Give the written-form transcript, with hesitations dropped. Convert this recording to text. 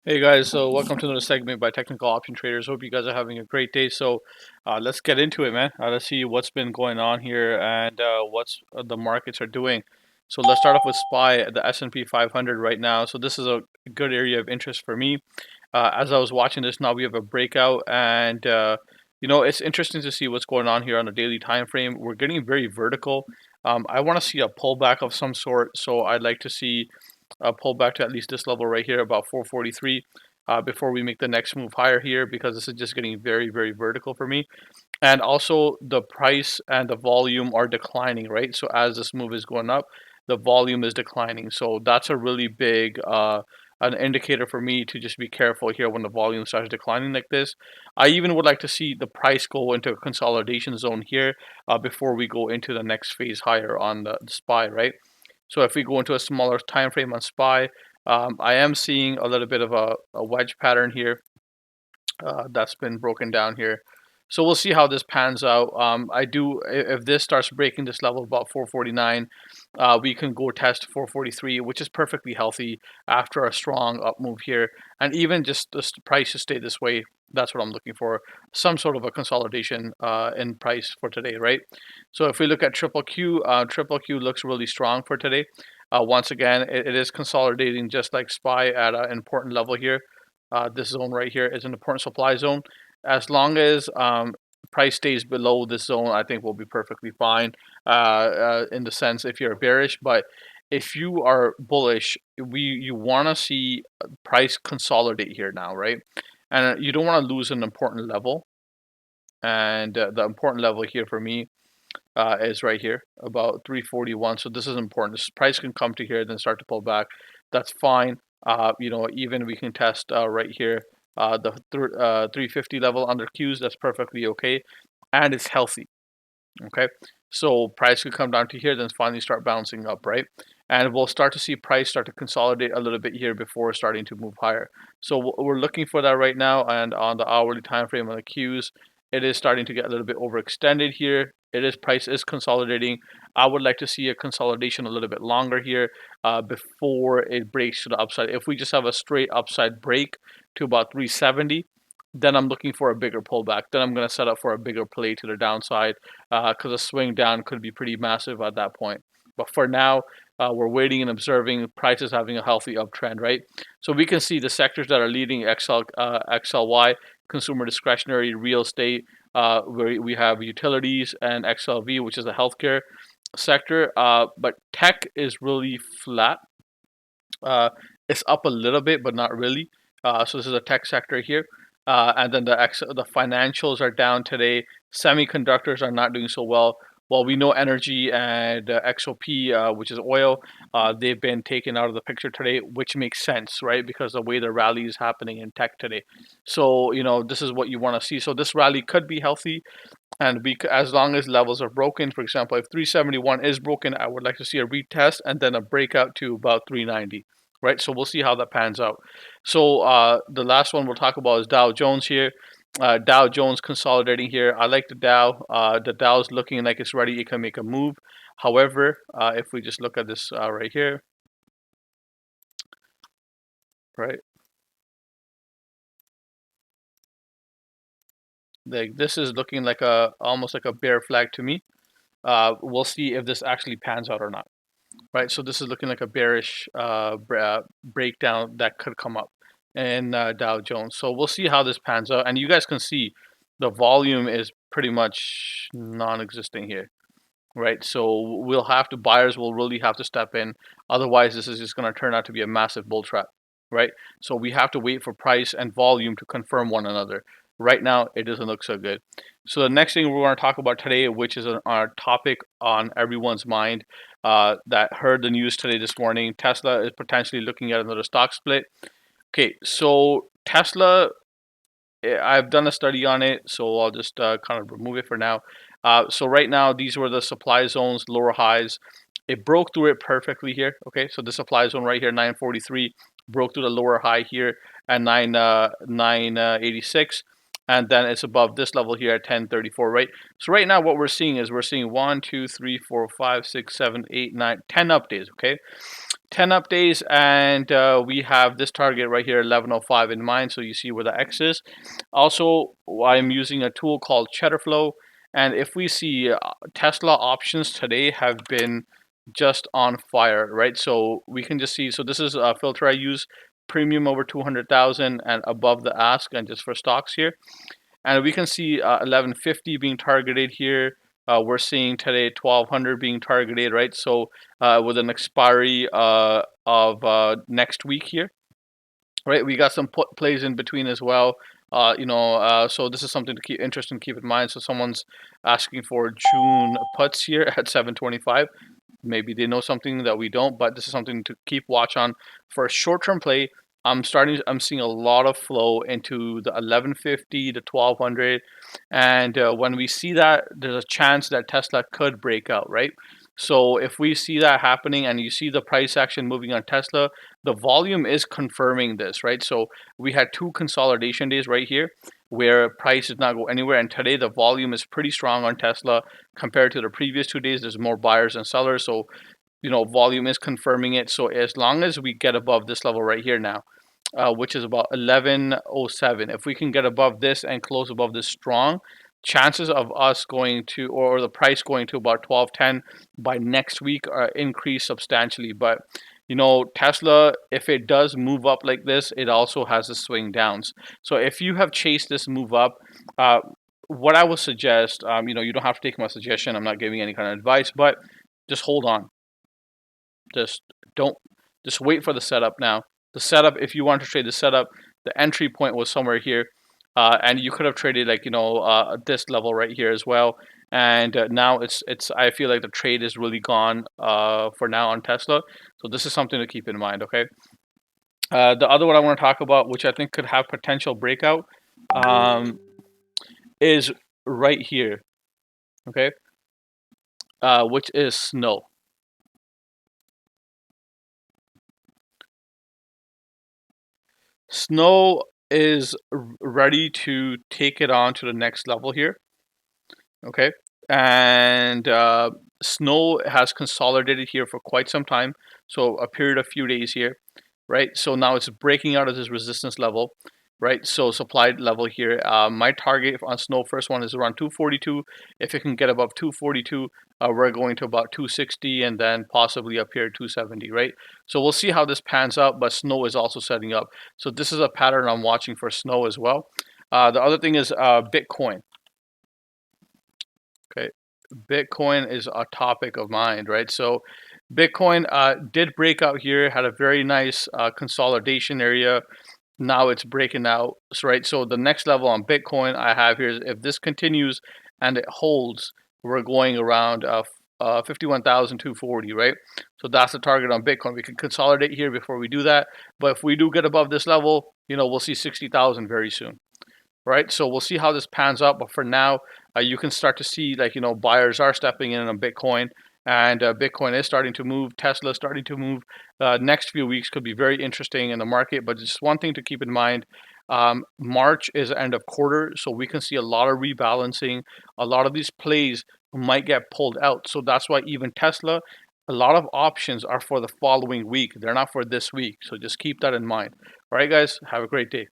Hey guys, so welcome to another segment by Technical Option Traders. Hope you guys are having a great day. Let's get into it, man. Let's see what's been going on here and what's the markets are doing. So let's start off with SPY, the S&P 500 right now. So this is a good area of interest for me. As I was watching this, now we have a breakout, and it's interesting to see what's going on here on a daily time frame. We're getting very vertical. I want to see a pullback of some sort, so I'd like to see pull back to at least this level right here, about 443, before we make the next move higher here, because this is just getting very, very vertical for me. And also the price and the volume are declining, right? So as this move is going up, the volume is declining. So that's a really big an indicator for me to just be careful here when the volume starts declining like this. I even would like to see the price go into a consolidation zone here before we go into the next phase higher on the SPY, right? So if we go into a smaller time frame on SPY, I am seeing a little bit of a wedge pattern here that's been broken down here. So we'll see how this pans out. If this starts breaking this level about 449, we can go test 443, which is perfectly healthy after a strong up move here. And even just this price to stay this way, that's what I'm looking for. Some sort of a consolidation in price for today, right? So if we look at triple Q looks really strong for today. Once again, it is consolidating just like SPY at an important level here. This zone right here is an important supply zone. As long as price stays below this zone, I think we'll be perfectly fine. In the sense, if you're bearish, but if you are bullish, you want to see price consolidate here now, right? And you don't want to lose an important level. And the important level here for me is right here, about 341. So this is important. This price can come to here, then start to pull back. That's fine. Even we can test right here the 350 level under Qs. That's perfectly okay, and it's healthy. Okay, so price could come down to here, then finally start bouncing up, right? And we'll start to see price start to consolidate a little bit here before starting to move higher. So we're looking for that right now, and on the hourly time frame on the Qs, it is starting to get a little bit overextended here. Price is consolidating. I would like to see a consolidation a little bit longer here before it breaks to the upside. If we just have a straight upside break to about 370, then I'm looking for a bigger pullback. Then I'm going to set up for a bigger play to the downside because a swing down could be pretty massive at that point. But for now, we're waiting and observing. Price is having a healthy uptrend, right? So we can see the sectors that are leading XLY, consumer discretionary, real estate, where we have utilities, and XLV, which is the healthcare sector. But tech is really flat. Uh, it's up a little bit, but not really. So this is a tech sector here. And then the financials are down today. Semiconductors are not doing so well. Well, we know energy and XOP, which is oil, they've been taken out of the picture today, which makes sense, right? Because the way the rally is happening in tech today. So, this is what you want to see. So this rally could be healthy, and as long as levels are broken, for example, if 371 is broken, I would like to see a retest and then a breakout to about 390, right? So we'll see how that pans out. So the last one we'll talk about is Dow Jones here. Dow Jones consolidating here. I like the Dow. The Dow is looking like it's ready. It can make a move. However, if we just look at this right here, right? Like this is looking like almost like a bear flag to me. We'll see if this actually pans out or not. Right, so this is looking like a bearish breakdown that could come up in Dow Jones. So we'll see how this pans out. And you guys can see the volume is pretty much non-existent here, right? So buyers will really have to step in. Otherwise, this is just going to turn out to be a massive bull trap, right? So we have to wait for price and volume to confirm one another. Right now, it doesn't look so good. So the next thing we're going to talk about today, which is our topic on everyone's mind, that heard the news today this morning, Tesla is potentially looking at another stock split. Okay, so Tesla, I've done a study on it, so I'll just kind of remove it for now. So right now, these were the supply zones, lower highs. It broke through it perfectly here. Okay, so the supply zone right here, 943, broke through the lower high here at 986, and then it's above this level here at 1034. Right. So right now, what we're seeing is 1, 2, 3, 4, 5, 6, 7, 8, 9, 10 up days. Okay, 10 up days, and we have this target right here, 1105 in mind. So you see where the X is. Also, I'm using a tool called Cheddarflow, and if we see Tesla options today have been just on fire, right? So we can just see, so this is a filter I use, premium over 200,000 and above the ask, and just for stocks here. And we can see 1150 being targeted here. We're seeing today 1200 being targeted, right? So with an expiry of next week here, right? We got some put plays in between as well. So this is something to keep interesting to keep in mind. So someone's asking for June puts here at 725. Maybe they know something that we don't, but this is something to keep watch on for a short-term play. I'm seeing a lot of flow into the 1150 to 1200, and when we see that, there's a chance that Tesla could break out, right? So if we see that happening and you see the price action moving on Tesla, the volume is confirming this, right? So we had 2 consolidation days right here where price did not go anywhere, and today the volume is pretty strong on Tesla compared to the previous 2 days. There's more buyers than sellers, so volume is confirming it. So as long as we get above this level right here now, which is about 1107, if we can get above this and close above this strong, chances of us going to, or the price going to about 1210 by next week are increased substantially. But Tesla, if it does move up like this, it also has the swing downs. So if you have chased this move up, what I would suggest, you don't have to take my suggestion. I'm not giving any kind of advice, but just hold on. Just don't. Just wait for the setup now. The setup, if you want to trade the setup, the entry point was somewhere here, and you could have traded like this level right here as well. And now it's I feel like the trade is really gone for now on Tesla. So this is something to keep in mind. Okay. The other one I want to talk about, which I think could have potential breakout, is right here. Okay. Which is Snow. Snow is ready to take it on to the next level here. Okay. And Snow has consolidated here for quite some time. So a period of few days here, right? So now it's breaking out of this resistance level, right? So supply level here. My target on Snow, first one, is around 242. If it can get above 242, we're going to about 260 and then possibly up here 270, right? So we'll see how this pans out, but Snow is also setting up. So this is a pattern I'm watching for Snow as well. The other thing is Bitcoin. Okay, Bitcoin is a topic of mind, right? So Bitcoin did break out here, had a very nice consolidation area. Now it's breaking out, right? So the next level on Bitcoin I have here is if this continues and it holds, we're going around 51,240, right? So that's the target on Bitcoin. We can consolidate here before we do that, but if we do get above this level, we'll see 60,000 very soon. Right, so we'll see how this pans out, but for now, you can start to see buyers are stepping in on Bitcoin, and Bitcoin is starting to move. Tesla is starting to move. Next few weeks could be very interesting in the market, but just one thing to keep in mind: March is the end of quarter, so we can see a lot of rebalancing. A lot of these plays might get pulled out, so that's why even Tesla, a lot of options are for the following week. They're not for this week, so just keep that in mind. All right, guys, have a great day.